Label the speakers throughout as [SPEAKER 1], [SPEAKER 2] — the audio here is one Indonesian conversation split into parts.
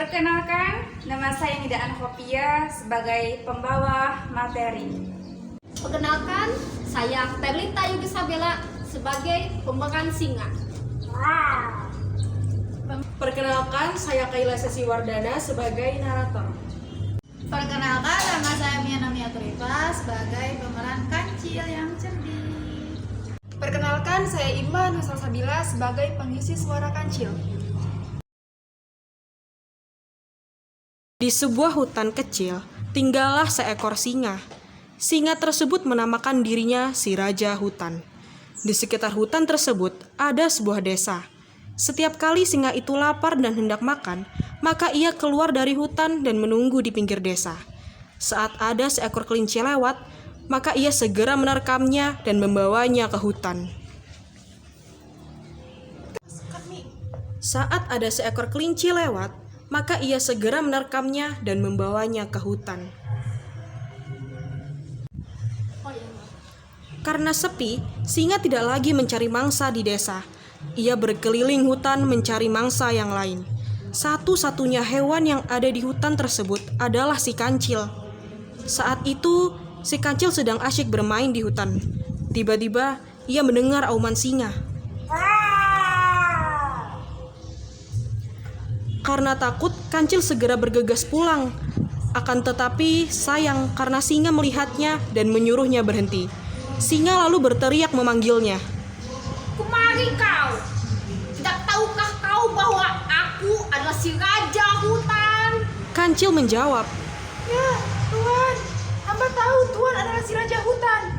[SPEAKER 1] Perkenalkan, nama saya Nida Anhopia sebagai pembawa materi.
[SPEAKER 2] Perkenalkan, saya Terlita Yugisabela sebagai pemeran singa.
[SPEAKER 3] Perkenalkan, saya Kaila Sesiwardana sebagai narator.
[SPEAKER 4] Perkenalkan, nama saya Miana Miatrifa sebagai pemeran kancil yang cerdik.
[SPEAKER 5] Perkenalkan, saya Iman Nusal Sabila sebagai pengisi suara kancil.
[SPEAKER 3] Di sebuah hutan kecil, tinggallah seekor singa. Singa tersebut menamakan dirinya si Raja Hutan. Di sekitar hutan tersebut ada sebuah desa. Setiap kali singa itu lapar dan hendak makan, maka ia keluar dari hutan dan menunggu di pinggir desa. Saat ada seekor kelinci lewat, maka ia segera menerkamnya dan membawanya ke hutan. Saat ada seekor kelinci lewat, maka ia segera menerkamnya dan membawanya ke hutan. Karena sepi, singa tidak lagi mencari mangsa di desa. Ia berkeliling hutan mencari mangsa yang lain. Satu-satunya hewan yang ada di hutan tersebut adalah si kancil. Saat itu, si kancil sedang asyik bermain di hutan. Tiba-tiba, ia mendengar auman singa. Karena takut, kancil segera bergegas pulang. Akan tetapi sayang karena singa melihatnya dan menyuruhnya berhenti. Singa lalu berteriak memanggilnya.
[SPEAKER 2] Kemari kau! Tidak tahukah kau bahwa aku adalah si Raja Hutan?
[SPEAKER 3] Kancil menjawab,
[SPEAKER 5] Ya, Tuan. Hamba tahu Tuan adalah si Raja Hutan.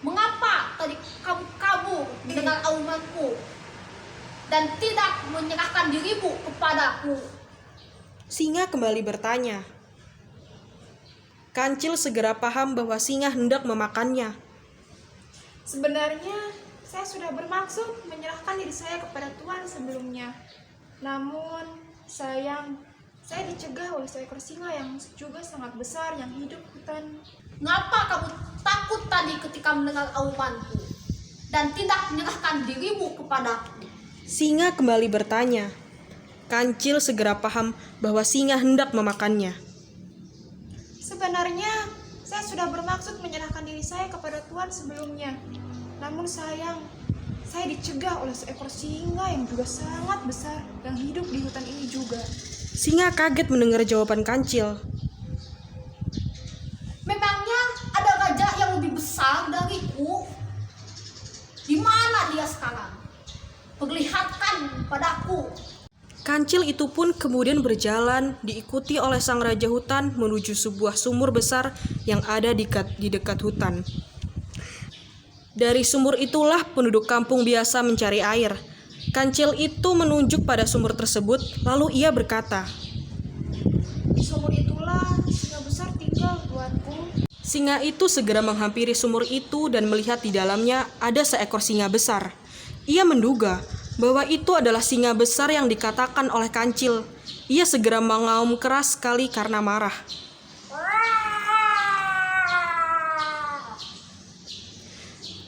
[SPEAKER 2] Mengapa tadi kamu kabur dengan aumanku dan tidak menyerahkan dirimu kepadaku?
[SPEAKER 3] Singa kembali bertanya. Kancil segera paham bahwa singa hendak memakannya.
[SPEAKER 5] Sebenarnya, saya sudah bermaksud menyerahkan diri saya kepada Tuan sebelumnya. Namun, sayang, saya dicegah oleh seekor singa yang juga sangat besar yang hidup hutan.
[SPEAKER 2] Ngapa kamu takut tadi ketika mendengar aumanku dan tidak menyerahkan dirimu kepadaku?
[SPEAKER 3] Singa kembali bertanya. Kancil segera paham bahwa singa hendak memakannya.
[SPEAKER 5] Sebenarnya, saya sudah bermaksud menyerahkan diri saya kepada Tuan sebelumnya. Namun sayang, saya dicegah oleh seekor singa yang juga sangat besar yang hidup di hutan ini juga.
[SPEAKER 3] Singa kaget mendengar jawaban Kancil.
[SPEAKER 2] Memangnya ada raja yang lebih besar dariku? Di mana dia sekarang? Perlihatkan padaku.
[SPEAKER 3] Kancil itu pun kemudian berjalan diikuti oleh sang raja hutan menuju sebuah sumur besar yang ada di dekat hutan. Dari sumur itulah penduduk kampung biasa mencari air. Kancil itu menunjuk pada sumur tersebut, lalu ia berkata,
[SPEAKER 5] Di sumur itulah singa besar tinggal, Tuanku.
[SPEAKER 3] Singa itu segera menghampiri sumur itu dan melihat di dalamnya ada seekor singa besar. Ia menduga bahwa itu adalah singa besar yang dikatakan oleh Kancil. Ia segera mengaum keras sekali karena marah.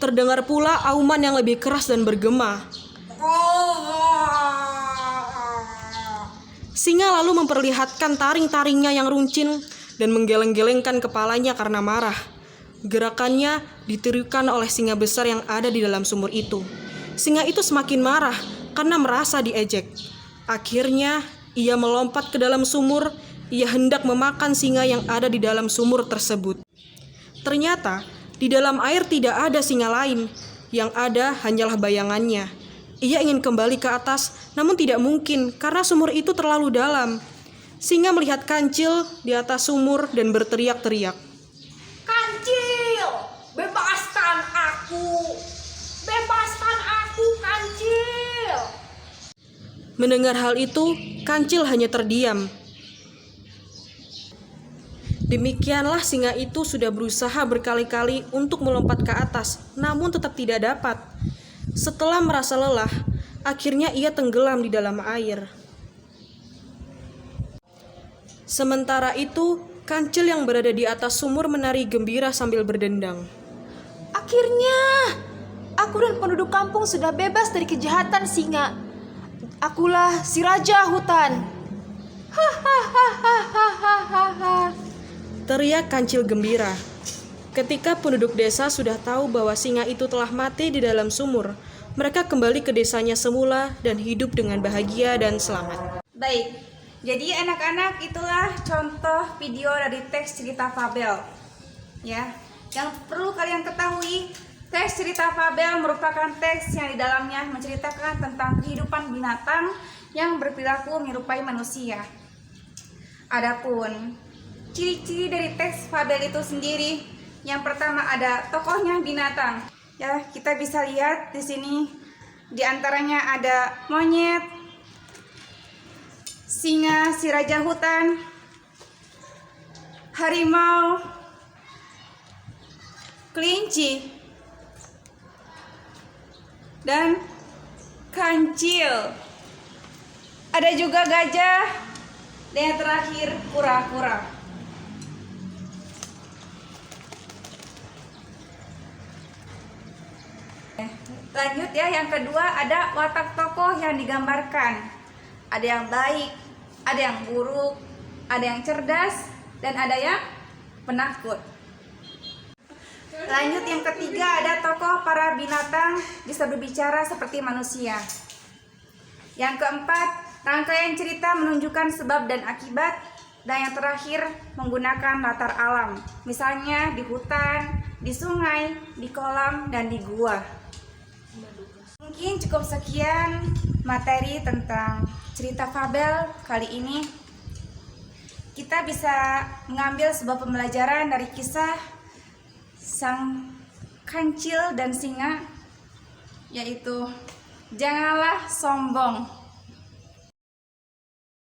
[SPEAKER 3] Terdengar pula auman yang lebih keras dan bergema. Singa lalu memperlihatkan taring-taringnya yang runcing dan menggeleng-gelengkan kepalanya karena marah. Gerakannya ditirukan oleh singa besar yang ada di dalam sumur itu. Singa itu semakin marah karena merasa diejek. Akhirnya, ia melompat ke dalam sumur. Ia hendak memakan singa yang ada di dalam sumur tersebut. Ternyata, di dalam air tidak ada singa lain. Yang ada hanyalah bayangannya. Ia ingin kembali ke atas, namun tidak mungkin karena sumur itu terlalu dalam. Singa melihat Kancil di atas sumur dan berteriak-teriak.
[SPEAKER 2] Kancil, bebaskan aku! Bebaskan aku, Kancil!
[SPEAKER 3] Mendengar hal itu, Kancil hanya terdiam. Demikianlah singa itu sudah berusaha berkali-kali untuk melompat ke atas, namun tetap tidak dapat. Setelah merasa lelah, akhirnya ia tenggelam di dalam air. Sementara itu, Kancil yang berada di atas sumur menari gembira sambil berdendang.
[SPEAKER 5] Akhirnya, aku dan penduduk kampung sudah bebas dari kejahatan singa. Akulah si Raja Hutan.
[SPEAKER 3] Teriak Kancil gembira. Ketika penduduk desa sudah tahu bahwa singa itu telah mati di dalam sumur, mereka kembali ke desanya semula dan hidup dengan bahagia dan selamat.
[SPEAKER 1] Baik, jadi anak-anak itulah contoh video dari teks cerita fabel. Ya, yang perlu kalian ketahui, teks cerita fabel merupakan teks yang di dalamnya menceritakan tentang kehidupan binatang yang berperilaku menyerupai manusia. Adapun ciri-ciri dari teks fabel itu sendiri, yang pertama ada tokohnya binatang. Ya, kita bisa lihat di sini di antaranya ada monyet, singa si raja hutan, harimau, kelinci, dan kancil. Ada juga gajah, dan yang terakhir kura-kura. Lanjut ya, yang kedua ada watak tokoh yang digambarkan. Ada yang baik, ada yang buruk, ada yang cerdas, dan ada yang penakut. Lanjut yang ketiga ada tokoh para binatang bisa berbicara seperti manusia. Yang keempat, rangkaian cerita menunjukkan sebab dan akibat. Dan yang terakhir menggunakan latar alam, misalnya di hutan, di sungai, di kolam, dan di gua. Mungkin cukup sekian materi tentang cerita fabel kali ini. Kita bisa mengambil sebuah pembelajaran dari kisah sang kancil dan singa, yaitu janganlah sombong.